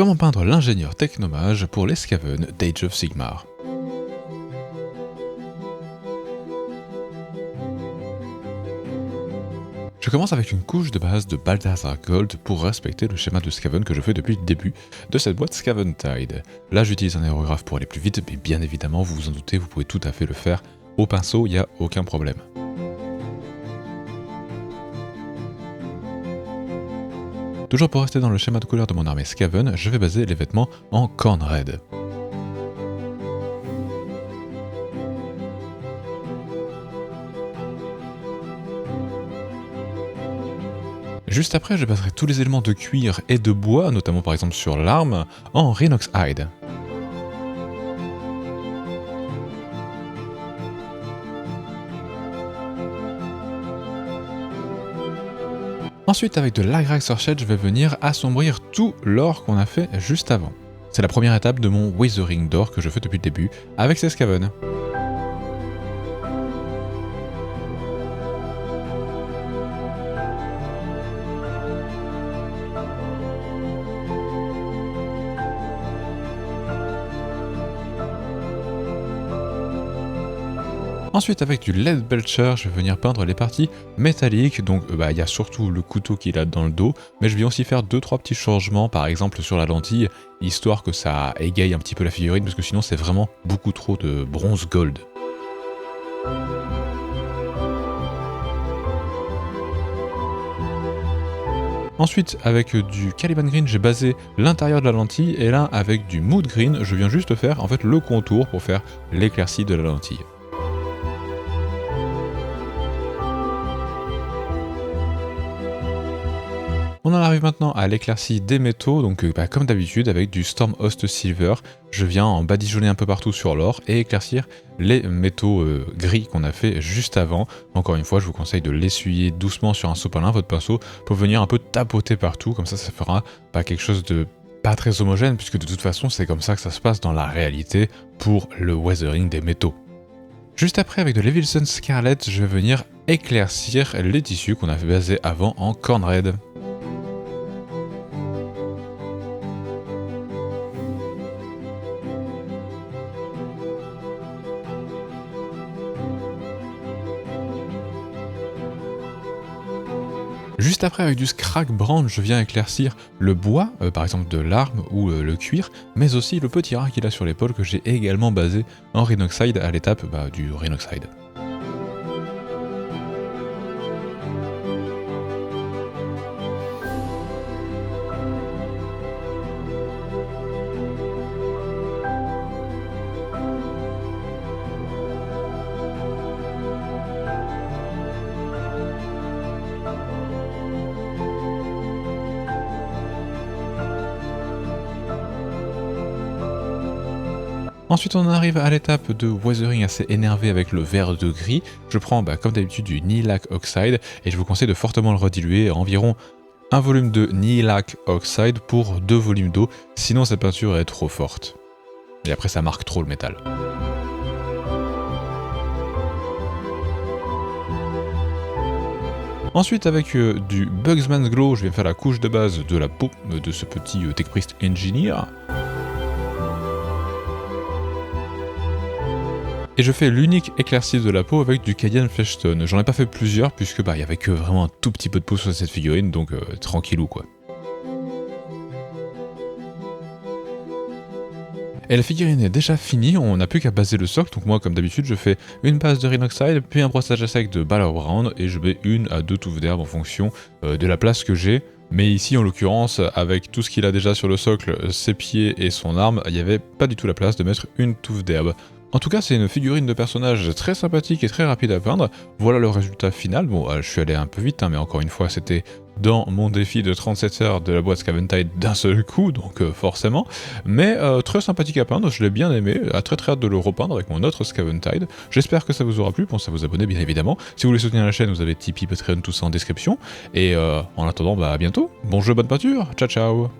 Comment peindre l'ingénieur technomage pour les Skaven d'Age of Sigmar. Je commence avec une couche de base de Balthazar Gold pour respecter le schéma de Skaven que je fais depuis le début de cette boîte Scaventide. Là j'utilise un aérographe pour aller plus vite, mais bien évidemment vous vous en doutez, vous pouvez tout à fait le faire au pinceau, il n'y a aucun problème. Toujours pour rester dans le schéma de couleur de mon armée Skaven, je vais baser les vêtements en Khorne Red. Juste après, je baserai tous les éléments de cuir et de bois, notamment par exemple sur l'arme, en Rhinox Hide. Ensuite, avec de l'Agrax Orchid, je vais venir assombrir tout l'or qu'on a fait juste avant. C'est la première étape de mon Weathering d'or que je fais depuis le début avec ces Skaven. Ensuite, avec du Lead Belcher, je vais venir peindre les parties métalliques, donc il y a surtout le couteau qu'il a dans le dos, mais je vais aussi faire 2-3 petits changements, par exemple sur la lentille, histoire que ça égaye un petit peu la figurine, parce que sinon c'est vraiment beaucoup trop de bronze gold. Ensuite, avec du Caliban Green, j'ai basé l'intérieur de la lentille, et là, avec du Mood Green, je viens juste faire en fait le contour pour faire l'éclaircie de la lentille. On en arrive maintenant à l'éclaircie des métaux, donc comme d'habitude avec du Stormhost Silver, je viens en badigeonner un peu partout sur l'or et éclaircir les métaux gris qu'on a fait juste avant. Encore une fois, je vous conseille de l'essuyer doucement sur un sopalin, votre pinceau, pour venir un peu tapoter partout, comme ça fera quelque chose de pas très homogène, puisque de toute façon c'est comme ça que ça se passe dans la réalité pour le weathering des métaux. Juste après, avec de l'Evilson Scarlet, je vais venir éclaircir les tissus qu'on avait basés avant en Khorne Red. Juste après, avec du Scrag Brand, je viens éclaircir le bois, par exemple de l'arme ou le cuir, mais aussi le petit rat qu'il a sur l'épaule que j'ai également basé en Rhinoxide à l'étape du Rhinoxide. Ensuite on arrive à l'étape de weathering assez énervé avec le vert de gris. Je prends comme d'habitude du Nihilakh Oxide et je vous conseille de fortement le rediluer à environ un volume de Nihilakh Oxide pour 2 volumes d'eau, sinon cette peinture est trop forte. Et après ça marque trop le métal. Ensuite avec du Bugsman's Glow, je vais faire la couche de base de la peau de ce petit Tech Priest Engineer. Et je fais l'unique éclaircie de la peau avec du Cayenne Fleshstone. J'en ai pas fait plusieurs puisque il y avait que vraiment un tout petit peu de peau sur cette figurine, donc tranquillou quoi. Et la figurine est déjà finie, on n'a plus qu'à baser le socle, donc moi comme d'habitude je fais une base de Rhinoxide, puis un brossage à sec de Balor Brown, et je mets 1 à 2 touffes d'herbe en fonction de la place que j'ai. Mais ici en l'occurrence, avec tout ce qu'il a déjà sur le socle, ses pieds et son arme, il n'y avait pas du tout la place de mettre une touffe d'herbe. En tout cas, c'est une figurine de personnage très sympathique et très rapide à peindre. Voilà le résultat final. Bon, je suis allé un peu vite, mais encore une fois, c'était dans mon défi de 37 heures de la boîte Scaventide d'un seul coup, donc forcément. Mais très sympathique à peindre, je l'ai bien aimé, très hâte de le repeindre avec mon autre Scaventide. J'espère que ça vous aura plu, pensez à vous abonner bien évidemment. Si vous voulez soutenir la chaîne, vous avez Tipeee, Patreon, tout ça en description. Et en attendant, à bientôt. Bon jeu, bonne peinture, ciao ciao.